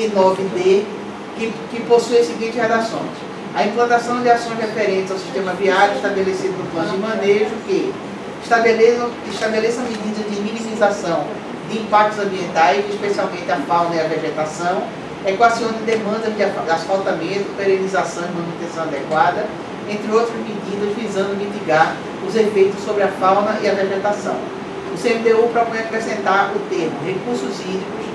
e 9D, que possuem as seguintes redações. A implantação de ações referentes ao sistema viário estabelecido no plano de manejo que estabeleçam medidas de minimização de impactos ambientais, especialmente a fauna e a vegetação, equacione demandas de asfaltamento, perenização e manutenção adequada, entre outras medidas visando mitigar os efeitos sobre a fauna e a vegetação. O CMDU propõe acrescentar o termo recursos hídricos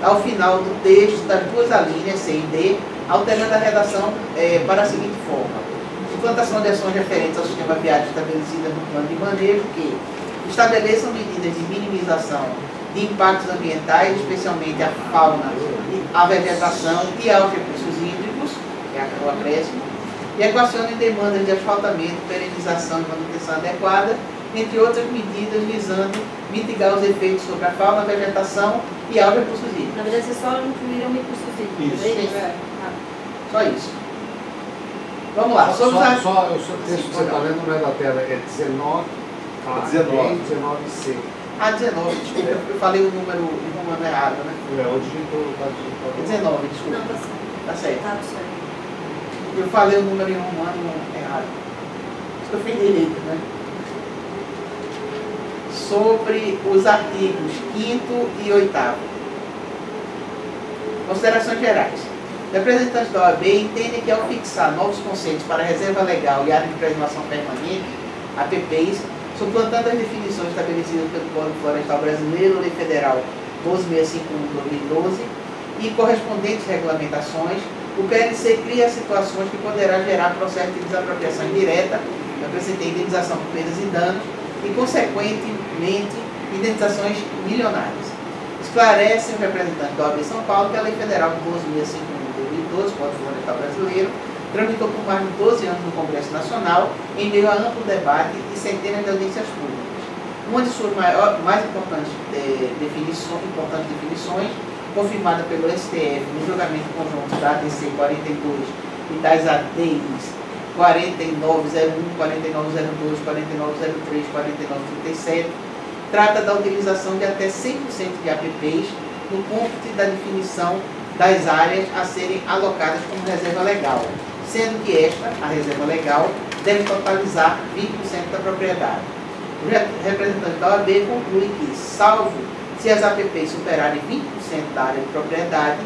ao final do texto das duas alíneas, C e D, alterando a redação para a seguinte forma. Implantação de ações referentes ao sistema viário estabelecidas no plano de manejo que estabeleçam medidas de minimização de impactos ambientais, especialmente a fauna, a vegetação e aos recursos hídricos, que é o acréscimo, e equacionem demandas de asfaltamento, perenização e manutenção adequada, entre outras medidas visando mitigar os efeitos sobre a fauna, a vegetação e aos recursos hídricos. Na verdade, vocês só incluíram recursos hídricos. Isso. Só isso. Vamos lá. O texto que você está lendo não é da tela, é 19. 19C. Ah, 19, desculpa, eu falei o número errado, né? O digitor está digital. 19, desculpa. Não, tá certo. Tá certo. Tá certo. Eu falei o número em romano errado. Isso que eu fiz direito, né? Sobre os artigos 5º e 8º. Considerações gerais. Representantes da OAB entendem que ao fixar novos conceitos para reserva legal e área de preservação permanente, APPs, suplantando as definições estabelecidas pelo Código Florestal Brasileiro, Lei Federal 12.651/2012 e correspondentes regulamentações, o PLC cria situações que poderá gerar processo de desapropriação indireta, eu apresentei indenização por perdas e danos, e, consequentemente, indenizações milionárias. Esclarece o representante da OAB São Paulo que a Lei Federal 12.651/2012, Código Florestal Brasileiro, tramitou por mais de 12 anos no Congresso Nacional, em meio a amplo debate e centenas de audiências públicas. Uma de suas mais importantes definições, confirmada pelo STF no julgamento conjunto da ADC 42 e das ADIs 4901, 4902, 4903, 4937, trata da utilização de até 100% de APPs no cômputo da definição das áreas a serem alocadas como reserva legal, sendo que esta, a reserva legal, deve totalizar 20% da propriedade. O representante da OAB conclui que, salvo se as APPs superarem 20% da área de propriedade,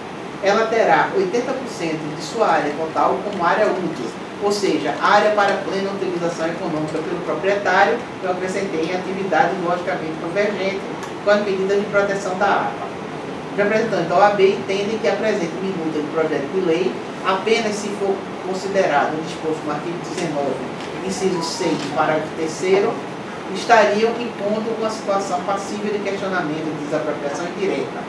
ela terá 80% de sua área total como área útil, ou seja, área para plena utilização econômica pelo proprietário, que eu acrescentei em atividade logicamente convergente com as medidas de proteção da APA. Os representantes da OAB entendem que a presente minuta do projeto de lei, apenas se for considerado o disposto no artigo 19, inciso 6, parágrafo 3º, estariam impondo uma situação passível de questionamento de desapropriação indireta.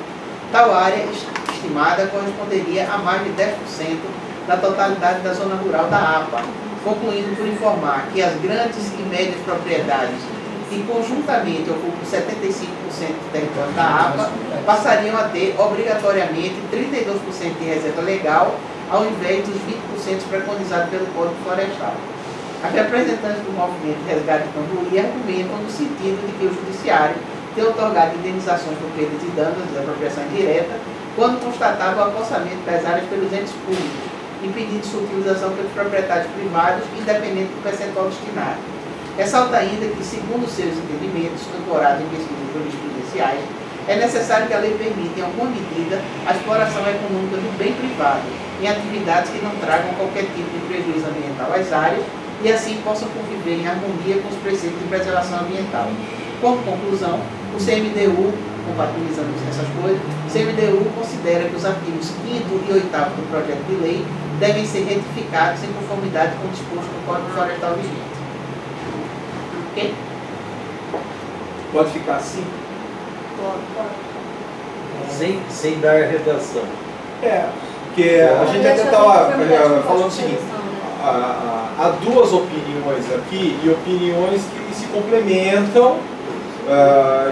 Tal área estimada corresponderia a mais de 10% da totalidade da zona rural da APA, concluindo por informar que as grandes e médias propriedades que conjuntamente ocupam 75% do território da APA passariam a ter obrigatoriamente 32% de reserva legal, ao invés dos 20% preconizados pelo Código Florestal. As representantes do movimento Resgate Cambuí argumentam no sentido de que o Judiciário tem otorgado indenizações por perdas e danos de desapropriação indireta quando constatado o apossamento das áreas pelos entes públicos, impedindo sua utilização pelos proprietários privados, independente do percentual destinado. Ressalta ainda que, segundo seus entendimentos, ancorados em pesquisas jurisprudenciais, é necessário que a lei permita, em alguma medida, a exploração econômica do bem privado, em atividades que não tragam qualquer tipo de prejuízo ambiental às áreas e assim possam conviver em harmonia com os preceitos de preservação ambiental. Como conclusão, o CMDU, compatibilizando essas coisas, o CMDU considera que os artigos 5º e 8º do projeto de lei devem ser retificados em conformidade com o disposto no Código Florestal vigente. Ok? Pode ficar assim? Pode. Sem dar redação. Porque a gente até estava falando o seguinte, há duas opiniões aqui e opiniões que se complementam,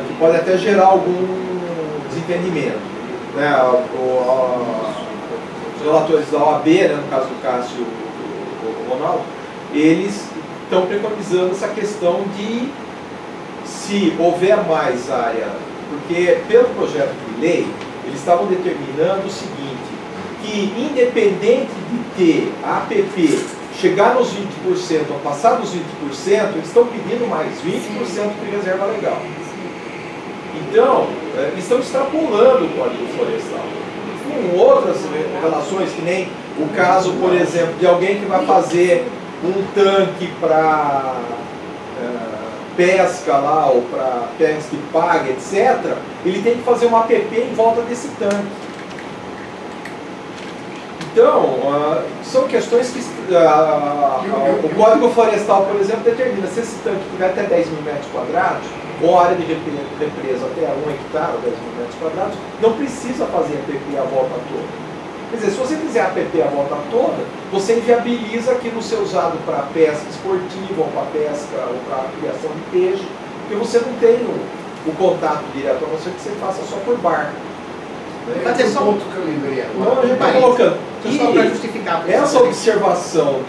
que podem até gerar algum desentendimento. Né? Os relatores da OAB, né, no caso do Cássio e o Ronaldo, eles estão preconizando essa questão de se houver mais área, porque pelo projeto de lei, eles estavam determinando o seguinte, que, independente de ter a APP chegar nos 20% ou passar dos 20%, eles estão pedindo mais 20% de reserva legal. Então, eles estão extrapolando o Código Florestal. Com outras relações, que nem o caso, por exemplo, de alguém que vai fazer um tanque para pesca lá, ou para pesca que paga, etc., ele tem que fazer uma APP em volta desse tanque. Então, são questões que o Código Florestal, por exemplo, determina se esse tanque tiver até 10 mil metros quadrados, ou área de represa até 1 hectare, ou 10 mil metros quadrados, não precisa fazer APP a volta toda. Quer dizer, se você fizer APP a volta toda, você inviabiliza aquilo ser usado para pesca esportiva, ou para pesca, ou para criação de peixe, porque você não tem o contato direto, a não ser que você faça só por barco. Mas é só um ponto que eu lembrei agora. Não, a gente está colocando. Só para justificar. Essa observação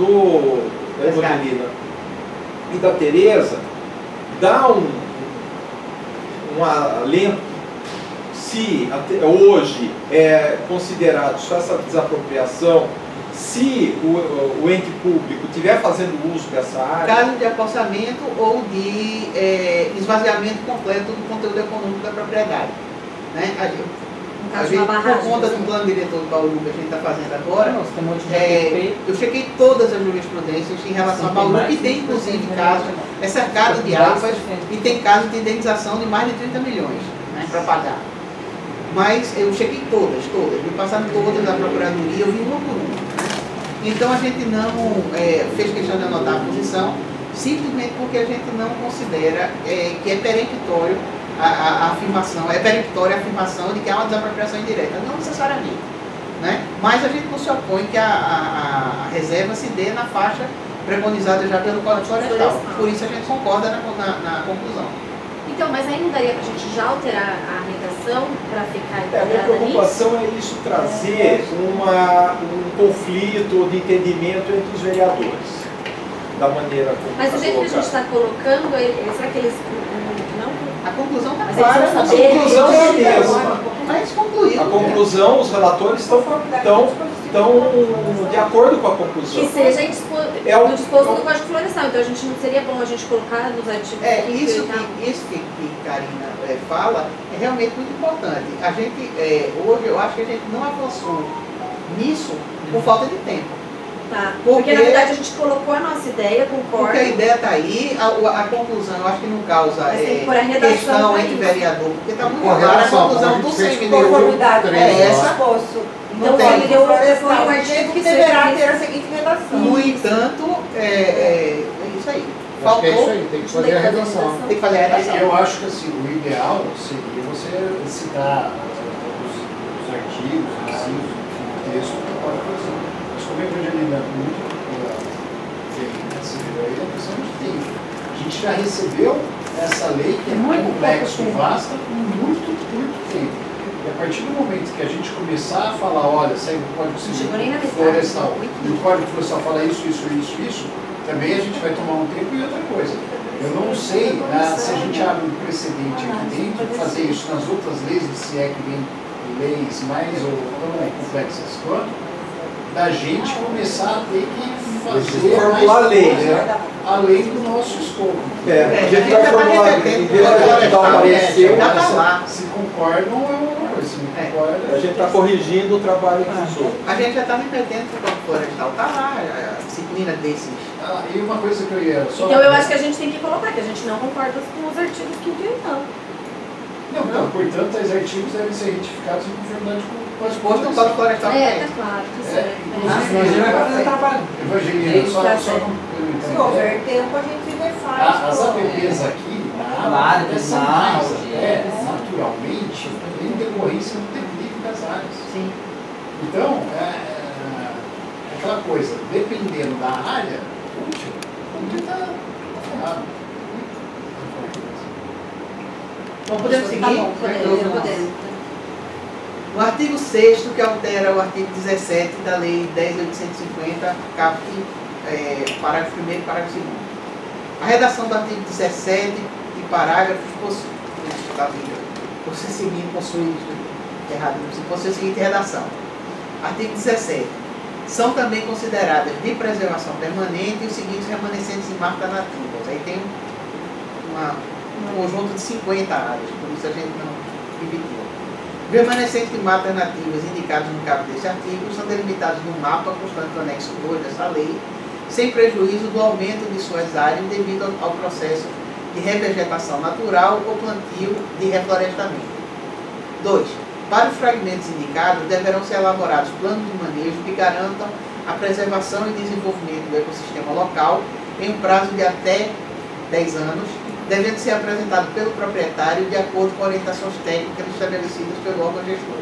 da Evangelina e da Tereza dá um alento. Se hoje é considerado só essa desapropriação, se o ente público estiver fazendo uso dessa área... Caso de apossamento ou de esvaziamento completo do conteúdo econômico da propriedade. Né? Por conta do plano diretor do Bauru que a gente está fazendo agora, eu chequei todas as jurisprudências em relação a Bauru, que tem inclusive casos, é cercado de APAs e tem casos de indenização de mais de 30 milhões, né, para pagar. Mas eu chequei todas, me passaram todas da Procuradoria, eu vi uma por uma. Né? Então a gente não fez questão de anotar a posição, simplesmente porque a gente não considera que é peremptório a afirmação, é peremptória a afirmação de que há uma desapropriação indireta, não necessariamente. Né? Mas a gente não se opõe que a reserva se dê na faixa preconizada já pelo Código Florestal. Por isso a gente concorda na conclusão. Então, mas aí não daria para a gente já alterar a redação para ficar A minha preocupação é isso trazer um conflito de entendimento entre os vereadores, da maneira como mas o jeito que a gente está colocando, será que eles não... A conclusão está Mas clara. eles vão A saber, conclusão é a eles mesma. Mas concluído. A conclusão, os relatores estão de acordo com a conclusão. Que seja no disposto do Código Florestal. Então a gente não seria bom a gente colocar nos artigos... Isso que Karina fala é realmente muito importante. A gente, hoje, eu acho que a gente não avançou nisso por falta de tempo. Tá. Porque na verdade a gente colocou a nossa ideia, concordo. Porque a ideia está aí, a conclusão eu acho que não causa questão entre vereador, porque está muito clara a conclusão do seminário. Conformidade essa. Então ele deu o artigo que deverá ter a seguinte redação. No entanto, é isso aí. Faltou. É isso aí, tem que fazer a redação. Tem que fazer a redação. Eu acho que assim, o ideal seria você citar os artigos, os incisos, o texto do Código Florestal. Mas como a Evangelina muito aí, a questão de tempo. A gente já recebeu essa lei que é muito complexa e vasta por muito tempo. E a partir do momento que a gente começar a falar, olha, sai do Código Florestal, e o Código Florestal fala isso, também a gente vai tomar um tempo e outra coisa. Eu não sei se a gente abre um precedente aqui dentro, fazer isso nas outras leis, se é que vem leis mais ou tão complexas quanto, da gente começar a ter que fazer formular a lei, né? Além do nosso escopo. A gente vai formular, em vez de dar um parecer, se concordam é uma coisa, se não concorda. A gente está corrigindo o trabalho dos outros. A gente já está repetindo que o Código Florestal está lá, a disciplina desses. E uma coisa que eu ia só... Então eu acho que a gente tem que colocar, que a gente não concorda com os artigos 5 e 8. Não, portanto, os artigos devem ser retificados em conformidade com o disposto no Código Florestal. Tá claro, tá certo. Imagina vai fazer trabalho. Evangelina, só não... Se houver tempo, a gente refaz. As APPs aqui, são mais até, naturalmente, em decorrência do declínio das áreas. Sim. Então, aquela coisa, dependendo da área, onde está ferrado. Bom, podemos seguir? Tá bom, podemos. No artigo 6º, que altera o artigo 17 da Lei 10.850, caput, parágrafo 1º e parágrafo 2º. A redação do artigo 17 e parágrafos possui errado, possui a seguinte redação. Artigo 17. São também consideradas de preservação permanente os seguintes remanescentes em mata nativas. Aí tem um conjunto de 50 áreas, por isso a gente não dividiu. Os remanescentes de matas nativas indicados no caput deste artigo são delimitados no mapa constante do anexo 2 dessa lei, sem prejuízo do aumento de suas áreas devido ao processo de revegetação natural ou plantio de reflorestamento. 2. Para os fragmentos indicados, deverão ser elaborados planos de manejo que garantam a preservação e desenvolvimento do ecossistema local em um prazo de até 10 anos, devendo ser apresentado pelo proprietário de acordo com orientações técnicas estabelecidas pelo órgão gestor.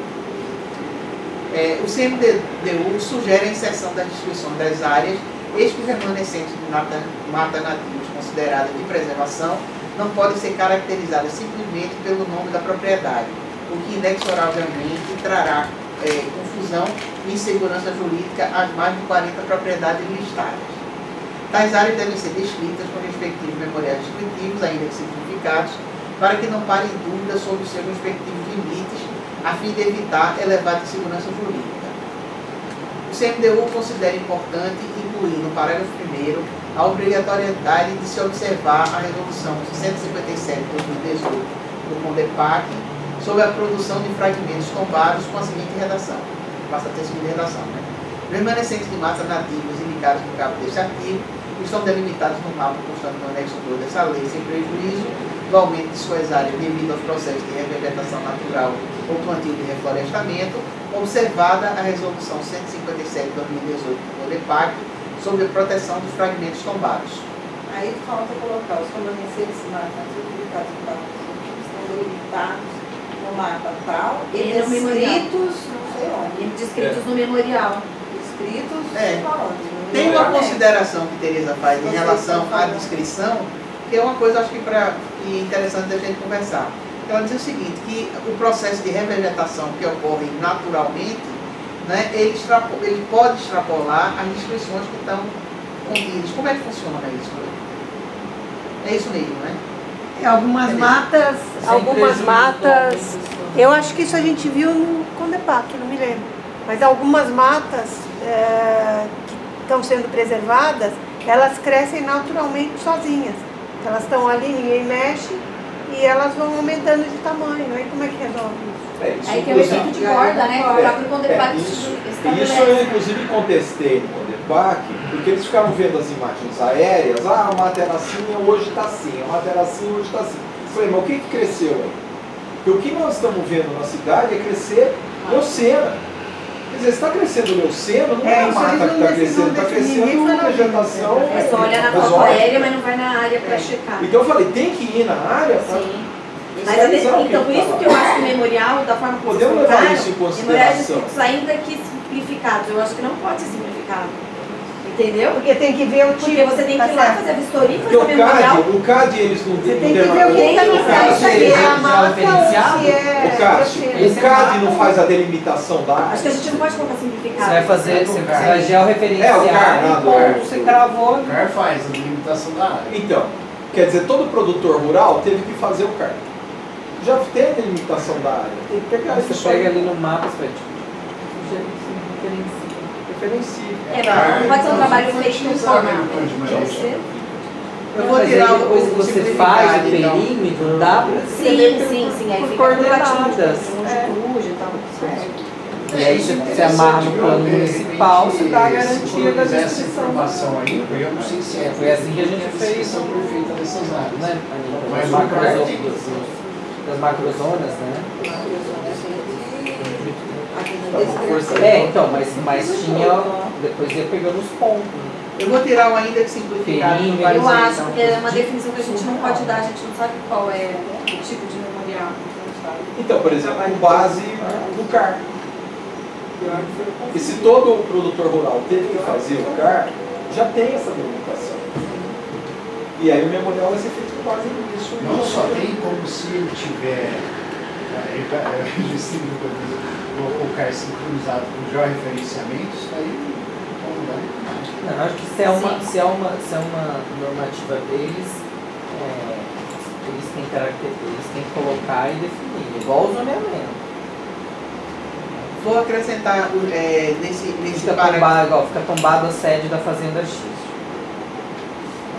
O CMDU sugere a inserção das descrições das áreas, eis que os remanescentes de mata nativos consideradas de preservação não podem ser caracterizadas simplesmente pelo nome da propriedade, o que inexoravelmente trará confusão e insegurança jurídica às mais de 40 propriedades listadas. Tais áreas devem ser descritas com respectivos memoriais descritivos, ainda que simplificados, para que não parem dúvidas sobre os seus respectivos limites, a fim de evitar elevada insegurança jurídica. O CMDU considera importante incluir no parágrafo 1º a obrigatoriedade de se observar a resolução 157 de 2018 do CONDEPAC sobre a produção de fragmentos tombados com a seguinte redação. Passa a ter a seguinte redação, né? Os remanescentes de matas nativas indicados no caput deste artigo estão delimitados no mapa constante no anexo 2 dessa lei, sem prejuízo do aumento de suas áreas devido aos processos de revegetação natural ou plantio de reflorestamento, observada a resolução 157 de 2018 do CONDEPAC sobre a proteção dos fragmentos tombados. Aí falta colocar os remanescentes de matas nativas estão delimitados no mapa tal e descritos, não sei onde. Descritos no memorial. Descritos onde? Tem uma consideração que Tereza faz em relação à descrição, que é uma coisa, acho que é interessante a gente conversar. Ela diz o seguinte, que o processo de revegetação que ocorre naturalmente, né, ele pode extrapolar as descrições que estão contidas. Como é que funciona isso? É isso mesmo, né? Algumas matas, eu acho que isso a gente viu no CONDEPAC, não me lembro. Mas algumas matas que estão sendo preservadas, elas crescem naturalmente sozinhas. Elas estão ali, ninguém mexe, e elas vão aumentando de tamanho. Aí como é que resolve isso? Aí tem o efeito de borda, né? O próprio CONDEPAC isso eu inclusive contestei no CONDEPAC, porque eles ficaram vendo as imagens aéreas, a mata era assim, hoje está assim, a mata era assim, hoje está assim. Eu falei, mas o que cresceu aí? Porque o que nós estamos vendo na cidade é crescer leucena. Quer dizer, está crescendo leucena, não é a mata que está crescendo, está crescendo uma vegetação. É só olhar na foto aérea, mas não vai na área para checar. Então eu falei, tem que ir na área para... Mas então, por isso que eu acho que o memorial, da forma como vocês colocaram, memoriais escritos ainda que simplificados, eu acho que não pode ser simplificado. Entendeu? Porque tem que ver o tipo. Porque você tem que ir lá fazer a vistoria e fazer o memorial. O CAD eles não tem que ver o que está no o CAD não faz a delimitação da área. Acho que a gente não pode colocar simplificado. Você vai fazer, você vai georreferenciar o CAR, você cravou. O CAR faz a delimitação da área. Então, quer dizer, todo produtor rural teve que fazer o CAR. Já tem a delimitação da área. Tem que pegar isso. Você pega ali no mapa, você vai referencia. Não pode ser um trabalho feito no formato. Eu vou tirar o coisa que você faz, o perímetro, dá pra sim, aí fica coordenadas. E aí você amarra no plano municipal, você dá a garantia da essa descrição. informação aí, eu não sei se Foi assim que a gente fez. A descrição perfeita dessas áreas, Né? Mas Das macrozonas, né? Então, mas tinha, depois ia pegando os pontos. Eu vou tirar o ainda que simplificado. Eu acho que é uma definição que a gente não pode dar, a gente não sabe qual é o tipo de memorial. Então, por exemplo, com base no CAR. E se todo produtor rural teve que fazer o CAR, já tem essa delimitação. E aí o memorial vai ser feito com base nisso. Não só tem como se ele tiver o CAR sincronizado com georreferenciamentos, aí não, acho que se é uma normativa deles, eles têm que colocar e definir, igual o zoneamento. Vou acrescentar nesse fica parágrafo. tombado, fica tombado a sede da Fazenda X.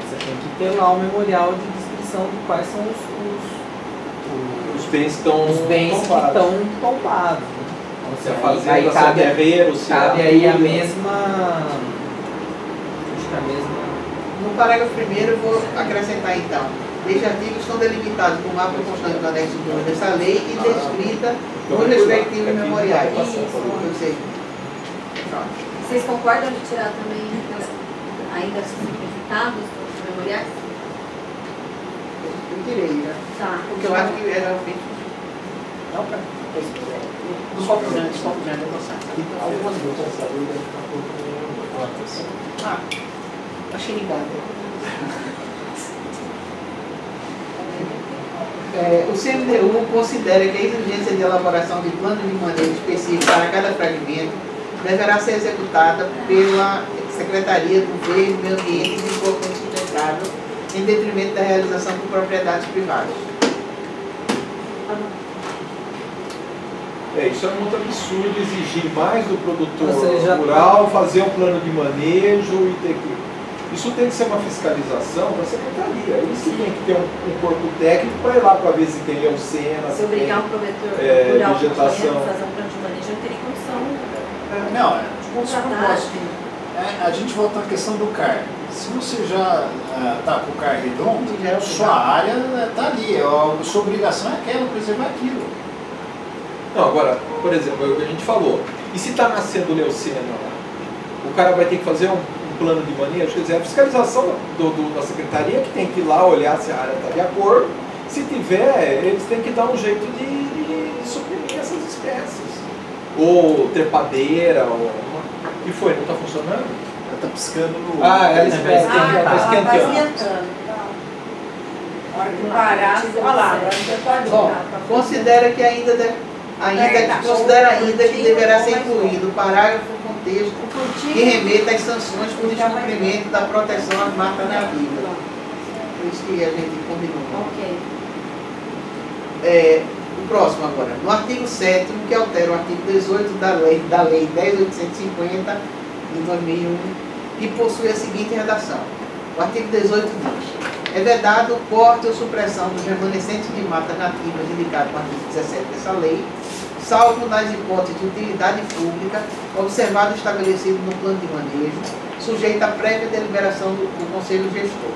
Você tem que ter lá o memorial de descrição de quais são os bens que estão tombados. Então, se a fazenda, se a guerreiro, se cabe aí a mesma. Acho que a mesma. No parágrafo 1º eu vou acrescentar então. Estes artigos estão delimitados por mapa constante do anexo 2 dessa lei e descrita nos respectivos memoriais. Vocês concordam de tirar também ainda os significados dos memoriais? Eu tirei, né? Tá. Porque eu acho que era feito. Não, cara. Dos copos grandes, eu vou sair. Algumas coisas. Ah, achei ligado. O CMDU considera que a exigência de elaboração de plano de manejo específico para cada fragmento deverá ser executada pela Secretaria do Verde, Meio Ambiente e Desenvolvimento Sustentável, em detrimento da realização por propriedades privadas. Isso é muito absurdo exigir mais do produtor rural, fazer um plano de manejo e ter que... Isso tem que ser uma fiscalização da secretaria. Isso tem que ter um corpo técnico para ir lá para ver se tem leucena, se obrigar um produtor rural a fazer um plano de manejo, eu teria condição de contratar. A gente volta à questão do CAR. Se você já está com o CAR redondo, sua área está ali. A sua obrigação é aquela, preservar aquilo. Não, agora, por exemplo, o que a gente falou. E se está nascendo leucena lá? O cara vai ter que fazer um plano de manejo, quer dizer, a fiscalização da secretaria que tem que ir lá olhar se a área está de acordo. Se tiver, eles têm que dar um jeito de suprimir essas espécies. Ou trepadeira, ou... O que foi? Não está funcionando? Ela está piscando no... ela está esquentando. Hora que parar, olha lá, Bom, considera que considera ainda que deverá ser incluído o parágrafo contexto que remeta às sanções por descumprimento da proteção às matas nativas. Por isso que a gente combinou. O próximo agora. No artigo 7º, que altera o artigo 18 da lei 10.850 de 2001, que possui a seguinte redação. O artigo 18 diz: é vedado o corte ou supressão dos remanescentes de matas nativas indicados no artigo 17 dessa lei, salvo nas hipóteses de utilidade pública, observado o estabelecido no plano de manejo, sujeito à prévia deliberação do Conselho Gestor.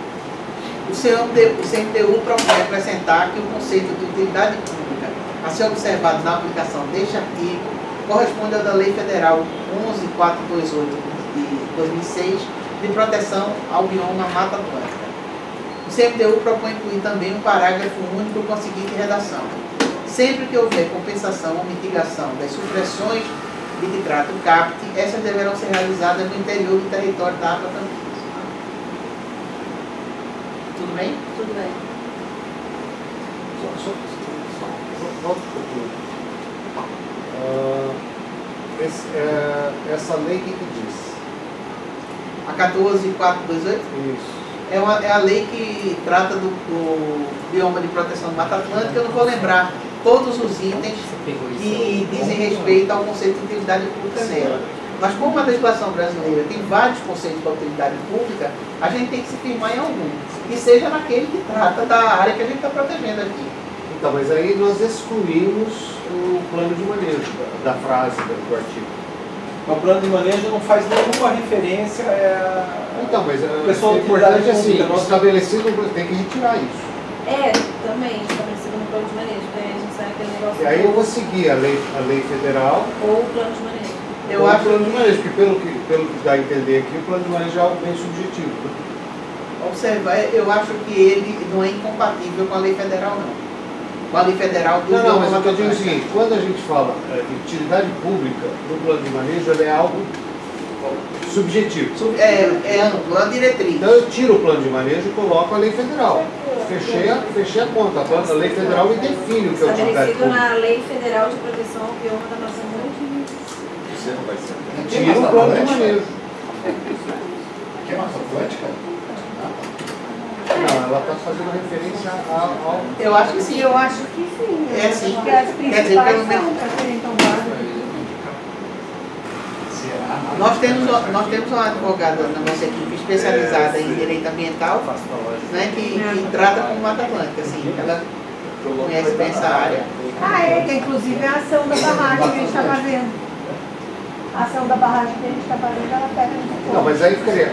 O CMDU propõe acrescentar que o conceito de utilidade pública a ser observado na aplicação deste artigo corresponde ao da Lei Federal 11.428 de 2006 de proteção ao bioma Mata Atlântica. O CMDU propõe incluir também um parágrafo único com a seguinte redação: sempre que houver compensação ou mitigação das supressões de que trata o CAPT, essas deverão ser realizadas no interior do território da APA também. Tudo bem? Tudo bem. Volta um pouquinho. Essa lei, o que diz? A 14.428? Isso. É a lei que trata do bioma de proteção do Mata Atlântica. Eu não vou lembrar todos os itens que dizem respeito ao conceito de utilidade pública nela. Mas como a legislação brasileira tem vários conceitos para utilidade pública, a gente tem que se firmar em algum, que seja naquele que trata da área que a gente está protegendo aqui. Então, mas aí nós excluímos o plano de manejo da frase do artigo. O plano de manejo não faz nenhuma referência Então, mas o importante é assim, estabelecido, tem que retirar isso. Também estabelecido no plano de manejo, a gente sabe aquele negócio. E aí eu vou seguir a lei federal ou o plano de manejo. Eu acho o plano de manejo, porque pelo que dá a entender aqui, o plano de manejo é algo bem subjetivo. Observar, eu acho que ele não é incompatível com a lei federal, não. Com a lei federal do Não, mas eu digo o seguinte, quando a gente fala de utilidade pública no plano de manejo, ele é algo subjetivo. É amplo, é uma diretriz. Então eu tiro o plano de manejo e coloco a lei federal. Fechei a conta. A lei federal me define o que é utilidade estabelecido pública. na Lei Federal de Proteção ao Bioma da Amazônia. Você não vai ser. Tira o plano de manejo. Que é Mata Atlântica? Não, ela está fazendo referência ao... Eu acho que sim. Eu acho que sim. É sim. Porque as Quer dizer, principais pelo menos... são para serem tombadas. Nós temos uma advogada na nossa equipe especializada em direito ambiental, né, que trata com Mata Atlântica, assim, ela conhece bem essa área. Que inclusive é a ação da barragem que a gente está fazendo. A ação da barragem que a gente está fazendo, ela pega um pouco. Não, mas aí ficaria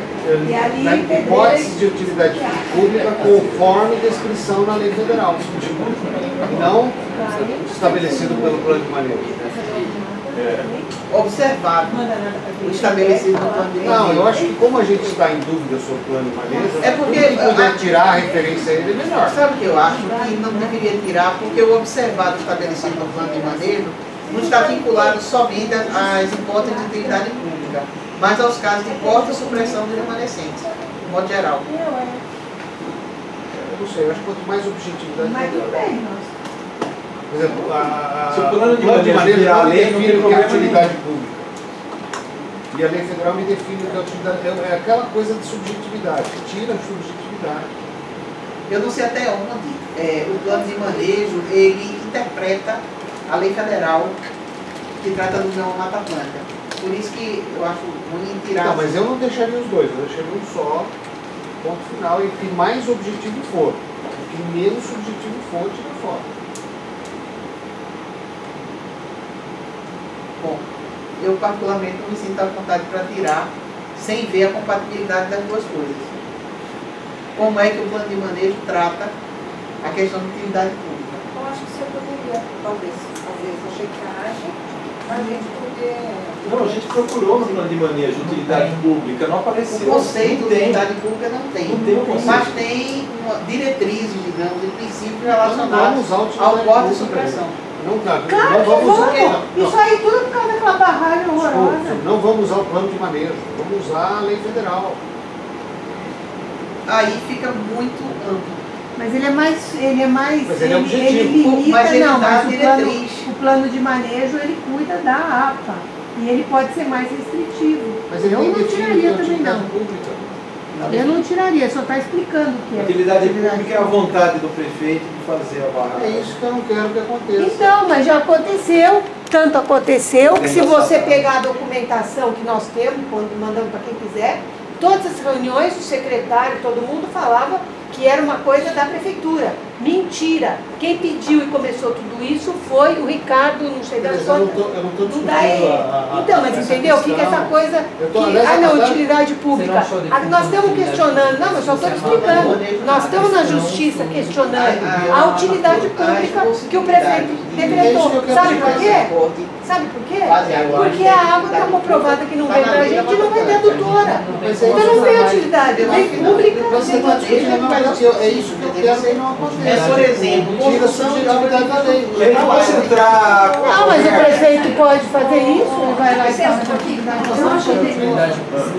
na hipótese de utilidade pública conforme descrição na lei federal, não estabelecido pelo plano de manejo. Observado o estabelecido no plano de manejo. Não, eu acho que como a gente está em dúvida sobre o plano de manejo, é porque quem puder tirar a referência a ele é melhor. Sabe o que eu acho? Que não deveria tirar, porque o observado estabelecido no plano de manejo não está vinculado somente às hipóteses de utilidade pública, mas aos casos de corte e supressão de remanescentes, de modo geral. Eu não sei, eu acho que quanto mais objetividade, mas melhor. bem, Por exemplo, se o plano de manejo não lei, me define o que é utilidade pública. E a lei federal me define o que é utilidade. É aquela coisa de subjetividade, tira a subjetividade. Eu não sei até onde o plano de manejo ele interpreta a lei federal que trata do bioma Mata Atlântica. Por isso que eu acho ruim tirar... Não, mas eu não deixaria os dois, eu deixaria um só, ponto final, e que mais objetivo for. O que menos subjetivo for, tira fora. Bom, eu particularmente não me sinto à vontade para tirar sem ver a compatibilidade das duas coisas. Como é que o plano de manejo trata a questão de utilidade pública? Eu acho que você poderia, talvez, fazer essa checagem para a gente poder... Não, a gente procurou no plano de manejo utilidade pública, não apareceu. O conceito de utilidade pública não tem o conceito. Mas tem diretrizes, digamos, de princípios relacionados ao corte e supressão. Não, claro que vamos. Isso aí tudo por causa daquela barragem horrorosa. Não vamos usar o plano de manejo, vamos usar a lei federal. Aí fica muito amplo. Mas ele é mais. Mas ele é objetivo. Ele limita, mas ele não, dá mas diretriz. o plano de manejo ele cuida da APA. E ele pode ser mais restritivo. Mas ele eu nem não define tiraria a também utilidade não. pública. Eu não tiraria, só está explicando o que é. Utilidade pública é a vontade do prefeito de fazer a barragem. É isso que eu não quero que aconteça. Então, mas já aconteceu, tanto aconteceu que se você pegar a documentação que nós temos, quando mandamos para quem quiser, todas as reuniões, o secretário, todo mundo falava que era uma coisa da prefeitura. Mentira! Quem pediu e começou tudo isso foi o Ricardo, não sei das Eu não quantas. estou discutindo Então, mas entendeu? Fica essa coisa que, utilidade pública. Nós estamos questionando, não, mas só estou explicando. Nós estamos na justiça questionando a utilidade pública que o prefeito decretou. Sabe por quê? Sabe por quê? Porque a água está comprovada que não vem para a gente e não vai ter adutora. Então não tem utilidade, nem pública, nem utilidade. É isso que eu quero que não aconteça. Por exemplo, tira a subjetividade da lei. E aí posso entrar... Não, mas o prefeito pode fazer isso, ele vai lá e faz a Eu acho que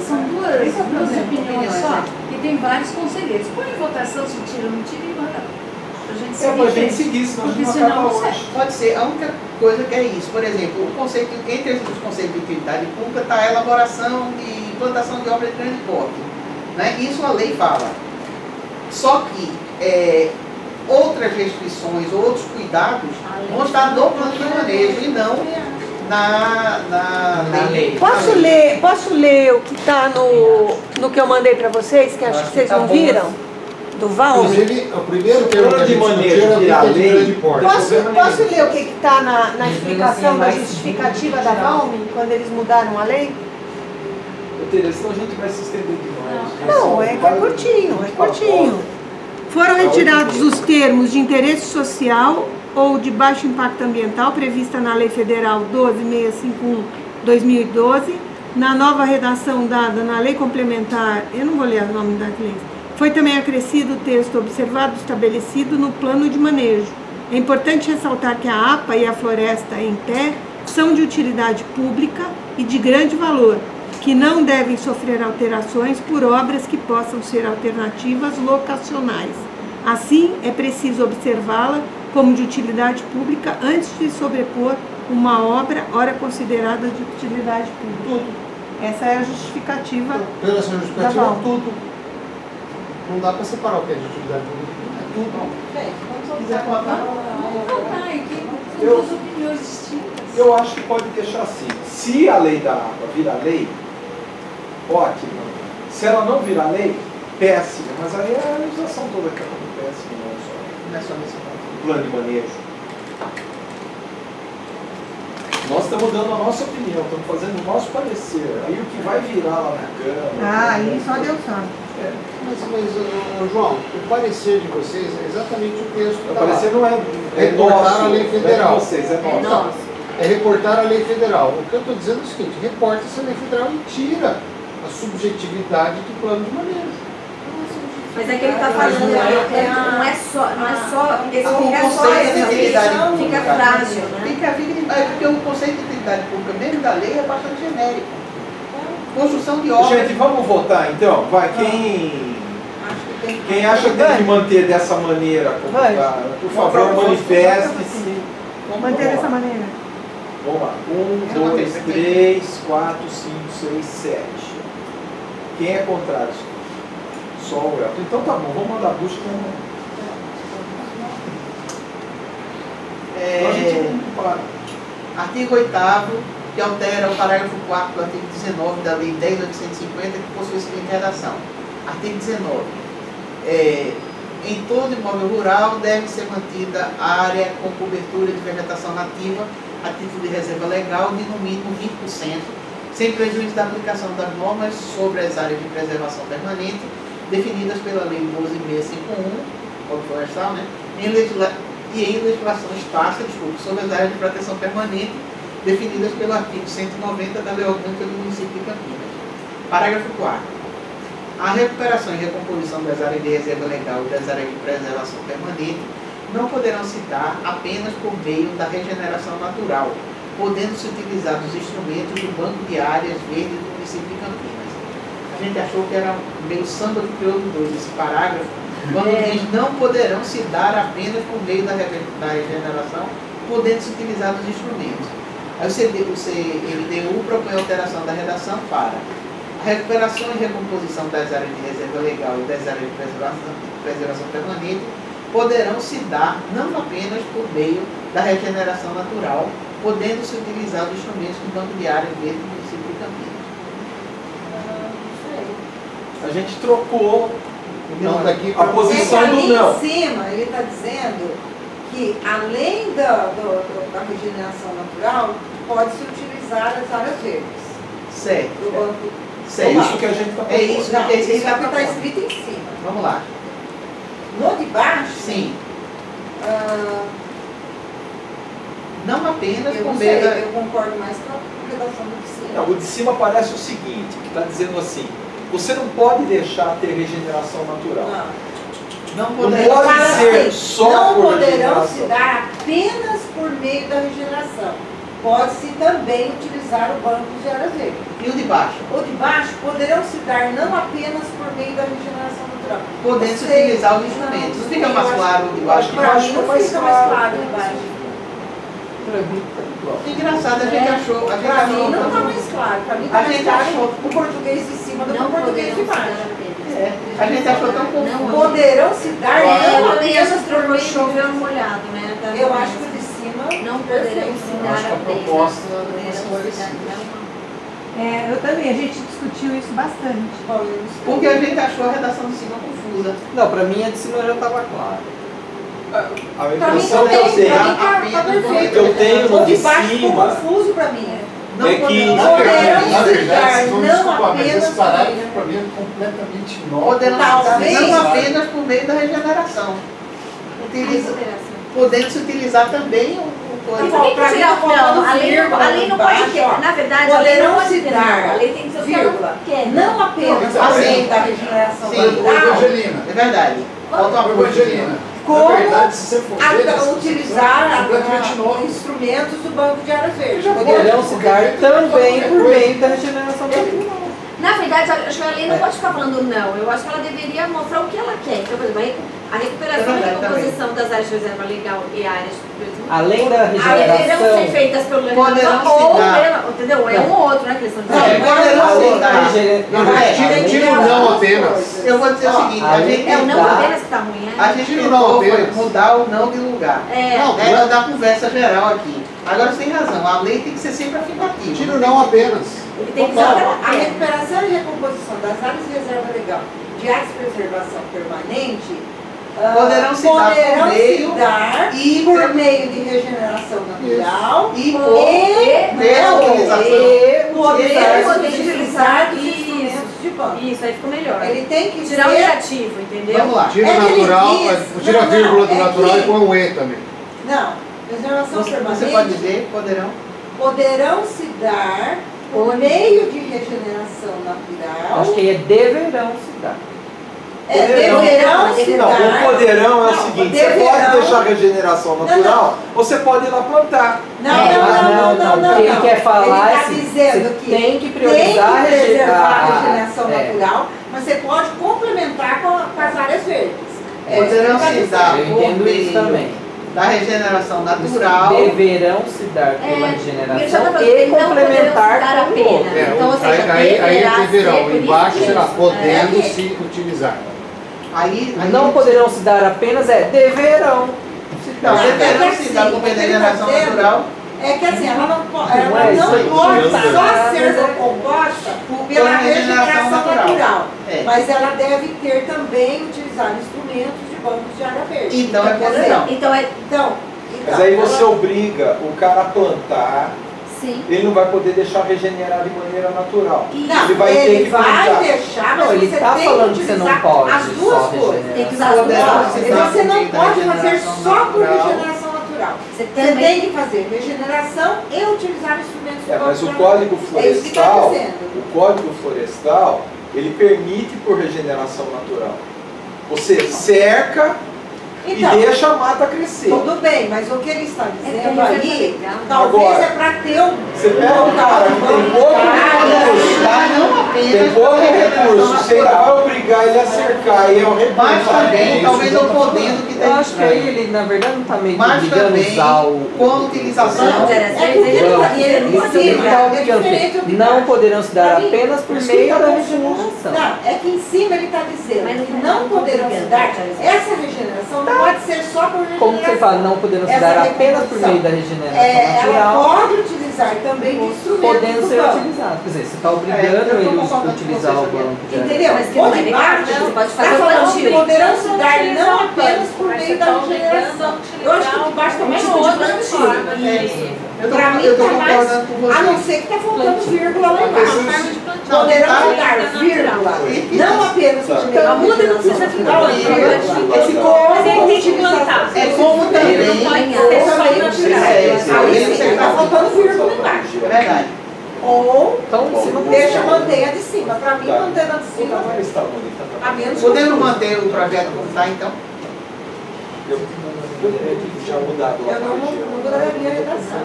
são duas opiniões só, e tem vários conselheiros. Põe em votação se tira ou não tira e manda. Pra gente seguir, senão a gente não acaba hoje. Pode ser, a única coisa que é isso. Por exemplo, o conceito, entre os conceitos de utilidade pública está a elaboração e implantação de obras de grande porte. Né? Isso a lei fala. Só que outras restrições, outros cuidados vão estar no plano de manejo e não na lei. Posso ler o que está no que eu mandei para vocês, que acho que vocês não viram? Do Valme? Inclusive, o primeiro termo plano que de a gente manejo discutiu de era a de lei. grande porte. Posso ler o que está na explicação da justificativa da Valme, quando eles mudaram a lei? Senão a gente vai se estender demais. Não, é curtinho. Foram retirados os termos de interesse social ou de baixo impacto ambiental prevista na Lei Federal 12.651/2012, na nova redação dada na Lei Complementar, eu não vou ler o nome das leis, foi também acrescido o texto observado estabelecido no plano de manejo. É importante ressaltar que a APA e a floresta em pé são de utilidade pública e de grande valor, que não devem sofrer alterações por obras que possam ser alternativas locacionais. Assim, é preciso observá-la como de utilidade pública antes de sobrepor uma obra ora considerada de utilidade pública. Essa é a justificativa. Pela sua da justificativa, Valme. tudo. Não dá para separar o que é de utilidade pública. É tudo. Vamos voltar. Vamos voltar, são duas opiniões distintas. Eu acho que pode deixar assim. Se a lei da água virar lei, ótimo. Se ela não virar lei, péssimo. Mas aí é a legislação toda que acontece, Não é só nesse ponto. o plano de manejo. Nós estamos dando a nossa opinião, estamos fazendo o nosso parecer. Aí o que vai virar lá na Câmara... aí só Deus sabe. Mas, João, o parecer de vocês é exatamente o texto O da parecer não é reportar nosso, a lei federal. Não é de vocês, é nosso. Nossa. É reportar a lei federal. O que eu estou dizendo é o seguinte, reporta essa lei federal e tira a subjetividade do plano de manejo. Mas é que ele está falando, não é só, porque O fica só conceito de utilidade essa, pública. fica frágil, né? Porque o conceito de utilidade pública, mesmo da lei, é bastante genérico. Construção de obras. Gente, vamos votar então? Vai, quem acha que tem que manter dessa maneira, por favor, manifeste-se. Manter dessa maneira. Vamos lá. 1, 2, 3, 4, 5, 6, 7. Quem é contrário? Só o Elton. Então tá bom, vamos mandar busca. Artigo 8º, que altera o parágrafo 4º do artigo 19 da Lei 10.850, que possui a seguinte redação. Artigo 19. Em todo imóvel rural deve ser mantida área com cobertura de vegetação nativa a título de reserva legal de no mínimo 20%, sem prejuízo da aplicação das normas sobre as áreas de preservação permanente definidas pela Lei 12.651, Código Florestal, né? Em legislação esparsa, sobre as áreas de proteção permanente definidas pelo artigo 190 da Lei Orgânica do Município de Campinas. Parágrafo 4º. A recuperação e recomposição das áreas de reserva legal e das áreas de preservação permanente não poderão se dar apenas por meio da regeneração natural, podendo-se utilizar os instrumentos do Banco de Áreas Verdes do município de Campinas. A gente achou que era meio samba de crioulo 2 esse parágrafo, quando diz não poderão se dar apenas por meio da regeneração, podendo-se utilizar os instrumentos. Aí o CMDU propõe a alteração da redação para a recuperação e recomposição das áreas de reserva legal e das áreas de preservação permanente poderão se dar não apenas por meio da regeneração natural, podendo-se utilizar os instrumentos do Banco de Áreas Verdes do município de Campinas. A gente trocou Não, daqui a posição ali do não. em cima, ele está dizendo que, além da regeneração natural, pode-se utilizar as áreas verdes. Certo. Do banco. É isso que a gente está É isso, Não, é isso que isso é o que está propondo. escrito em cima. Vamos lá. No de baixo, Sim. não Não apenas eu por não meio sei, da... eu concordo mais com a redação do de cima. Não, o de cima parece o seguinte, que está dizendo assim, você não pode deixar ter regeneração natural. Não. Não Não poderão pode Fala ser assim, só não por poderão regeneração. se dar apenas por meio da regeneração. Pode-se também utilizar o banco de áreas verdes. E o de baixo? O de baixo poderão se dar não apenas por meio da regeneração natural. Podendo-se Sei, utilizar os instrumentos. Não fica eu mais acho- claro o de baixo? Para mim não fica mais claro o de baixo. Engraçado, a gente achou... A gente Para mim achou não está também. mais claro. Para mim A está mais gente claro achou. o português de cima do que Não o português de poderão se baixo. dar apenas. A gente achou tão confuso. Poderão se dar não Eu também apenas acho que por meio choveu no molhado, né? Tá Eu bom. acho que o de cima Não poderão perfeito. se Eu dar acho que a apenas. proposta Poderão não se esclarecida. dar Eu também, a gente discutiu isso bastante. Porque a gente achou a redação de cima confusa. Não, pra mim a de cima já estava claro. A Para mim impressão que eu também, tenho, para mim tá perfeito. que eu tenho no O de de baixo ficou cima confuso para mim. Não é que poderão- Na verdade, Poderão se dar vocês vão não desculpar, mas apenas esse parágrafo por meio. para mim é completamente novo. Poderão se dar Talvez. não apenas por meio da regeneração. Podendo-se utilizar também o Mas código. por que Pra que mim tirar tá não? faltando A lei vírgula não pode ter. embaixo, ó. Na verdade, a lei Poderão não pode se ter. dar, A lei tem que ser o que ela vírgula, quer. não apenas Então, por meio assim, da regeneração sim, natural, Evangelina. É verdade. Falta uma coisa. Evangelina. Como Na verdade, se você for ver, essa utilizar é completamente novo. instrumentos do banco de áreas verdes. Poderão se dar também por meio da regeneração natural. Na verdade, acho que a lei não pode ficar falando não. Eu acho que ela deveria mostrar o que ela quer. Então, por exemplo, a recuperação e É verdade, recomposição das áreas de reserva legal e áreas Além da deverão ser regeneração, feitas pelo Poderão legislador se ou dar. pela, entendeu? É um ou outro, né? Que eles estão Não, dizendo. poderão se dar. Tira o não apenas. Eu vou dizer o seguinte, a gente É o não tentar- apenas que tá ruim, A né? gente Tira o tentou não foi apenas. mudar o não de lugar. É. Não, Da conversa geral aqui. Agora você tem razão, a lei tem que ser sempre afirmativa. Tiro não apenas. Ele tem que Então, ser a recuperação e recomposição das áreas de reserva legal de áreas de preservação permanente poderão se dar por meio de regeneração natural e poder utilizar dos instrumentos de banco. Isso, aí ficou melhor. Ele tem que tirar o negativo, entendeu? Vamos lá. Tira natural, tira a vírgula do natural e põe um E também. Não, regeneração permanente. Você pode dizer, poderão se dar por meio de regeneração natural. Acho que é deverão se dar. Deverão se dar. Não, o poderão é o seguinte, você pode deixar a regeneração natural, ou você pode ir lá plantar. Não. O que ele quer falar é que você tem que priorizar a regeneração regeneração natural, mas você pode complementar com as áreas verdes. Poderão se dar Eu por entendo isso também. meio da regeneração natural. Deverão se dar pela regeneração tá e complementar com o outro. Então, ou seja, aí deverão, ser, embaixo por isso, será podendo se utilizar. Aí Não poderão se dar apenas, deverão se dar. Não, deverão se dar por meio da regeneração natural. É que assim, ela não pode isso só ser composta pela regeneração natural. Mas ela deve ter também utilizar instrumentos de bancos de área verde. Então é poderão. Mas aí você obriga o cara a plantar. Sim. Ele não vai poder deixar regenerar de maneira natural. Não, ele vai ter que plantar. deixar, Não, mas ele você tá tem falando que que você não utilizar pode as duas só coisas. regenerar. Tem que usar as duas coisas. Você não pode fazer regeneração só por natural. regeneração natural. Você também tem que fazer regeneração e utilizar instrumentos de Mas o banco. Código É isso que tá Florestal, dizendo. o Código Florestal, ele permite por regeneração natural. Você cerca Então, e deixa a mata crescer. tudo bem, mas o que ele está dizendo porque aí, legal. talvez Agora, é para ter um... Você pega um cara que tem pouco recurso, tem pouco recurso, você ainda vai obrigar ele a cercar e é um recurso. Mas também, talvez não podendo que Eu tem acho que aí ele, na verdade, não está meio que Mas obrigando a também, usar o... com a utilização. Não, É porque ele Isso cima, tá é obligando, diferente do que não baixo. poderão se dar Pra mim, apenas por isso que meio tá da confuso. regeneração. Não, é que em cima ele está dizendo Mas não que tá não poderão se dar. obrigando. Essa regeneração não pode ser só por regeneração. Como você fala, não poderão se Essa dar apenas por recomposição. meio da regeneração Ela natural, pode utilizar também de instrumentos podendo do ser banco. utilizado. Quer dizer, você está eu obrigando tô ele a concordando com utilizar vocês o aqui. banco de Entendeu? Mas que não é Onde legal, baixo, você pode tá fazer o falando plantio. que poderão se dar não utilizar o apenas banco, por mas meio você da tá obrigando regeneração. a Eu acho que de baixo também utilizar não uma pode outra forma de... Pra mim eu tô tá mais, concordando com vocês. a não ser que tá faltando vírgula lá embaixo. Não, Poderão tá, se dar vírgula, não apenas Tá. utilizar Então, muda, não precisa natural, vírgula. ficou Mas ele tem que plantar. É como também. Não pode ser só natural. Aí você tá faltando vírgula embaixo. É verdade. Ou Então, em cima deixa manter a de cima. Pra mim, mantendo a de cima, a menos Podemos manter o projeto como está, então? Eu tinha mudado lá. Eu não mudaria a redação.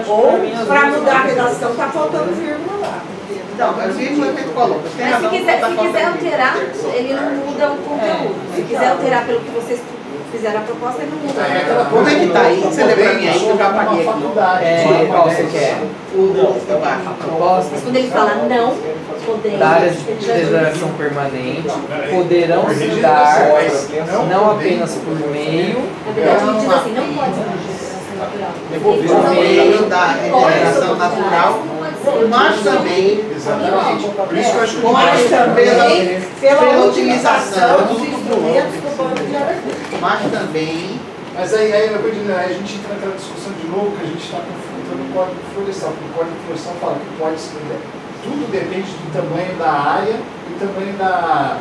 Ou, para mudar a redação, tá faltando vírgula lá. Então, mas vírgula é que tu coloca. Tem Mas razão, se quiser tá faltando alterar, vírgula. ele não muda o conteúdo. Se quiser alterar pelo que vocês fizeram a proposta, ele não muda. Como é que tá aí? Você lê pra mim aí que eu já apaguei aqui. qual você quer? O fica baixo. A proposta Mas quando ele fala não, podemos. da área de preservação permanente poderão se dar não apenas por meio Na verdade, ele diz assim, não pode ser regeneração natural. Por meio da regeneração natural, mas também Exatamente. Por isso que eu acho que mas também Pela utilização dos instrumentos do banco de área verde. mas também Mas aí a gente entra naquela discussão de novo que a gente está confrontando o Código Florestal, porque o Código Florestal fala que pode ser, tudo depende do tamanho da área e também da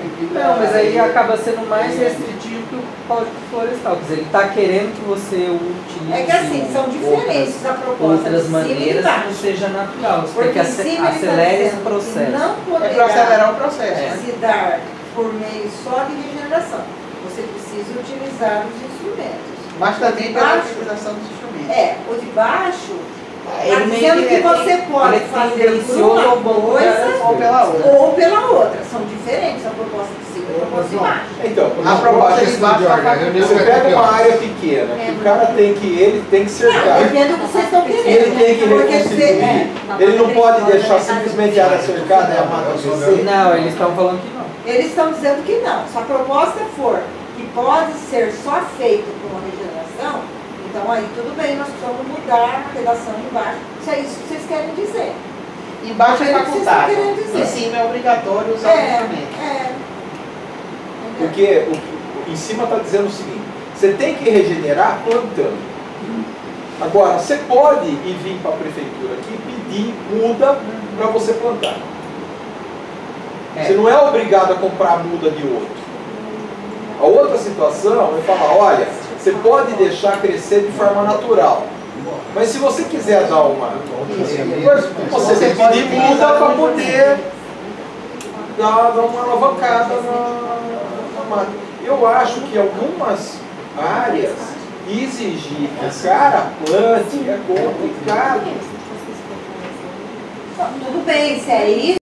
pepita. Não, mas aí acaba sendo mais restritivo que o Código Florestal. Quer dizer, ele está querendo que você utilize É que assim, são diferentes a proposta outras de cima e de maneiras que não baixo. seja natural. Você tem Porque que em cima ele tá acelere esse dizendo processo. que não é para acelerar poderá o processo. se dar por meio só de regeneração. Você precisa utilizar os instrumentos. Mas também pela Baixo. utilização dos instrumentos. O de baixo está Ele meio dizendo que você pode ele fazer tendenciou uma ao banco coisa Ou pela outra. ou pela outra. São diferentes a proposta de cima e a proposta de baixo. Então, A proposta de baixo está você pega uma área pequena, que o cara tem que, ele tem que cercar. Depende do que vocês estão querendo. Ele tem que Porque reconstituir. Ele não pode deixar simplesmente a área cercada e a mata crescer. Não, eles estão falando que não. Eles estão dizendo que não. Se a proposta for que pode ser só feito por uma regeneração, então aí tudo bem, nós precisamos mudar a redação embaixo, se é isso que vocês querem dizer. Embaixo é facultado, em cima é obrigatório usar o instrumento. Porque em cima está dizendo o seguinte, você tem que regenerar plantando. Agora, você pode ir vir para a prefeitura aqui e pedir muda para você plantar. Você não é obrigado a comprar muda de outro. A outra situação é falar, olha, você pode deixar crescer de forma natural. Mas se você quiser dar uma... Você pode muda para poder dar uma alavancada na máquina. Eu acho que algumas áreas exigir que o cara plante é complicado. Tudo bem, se é isso.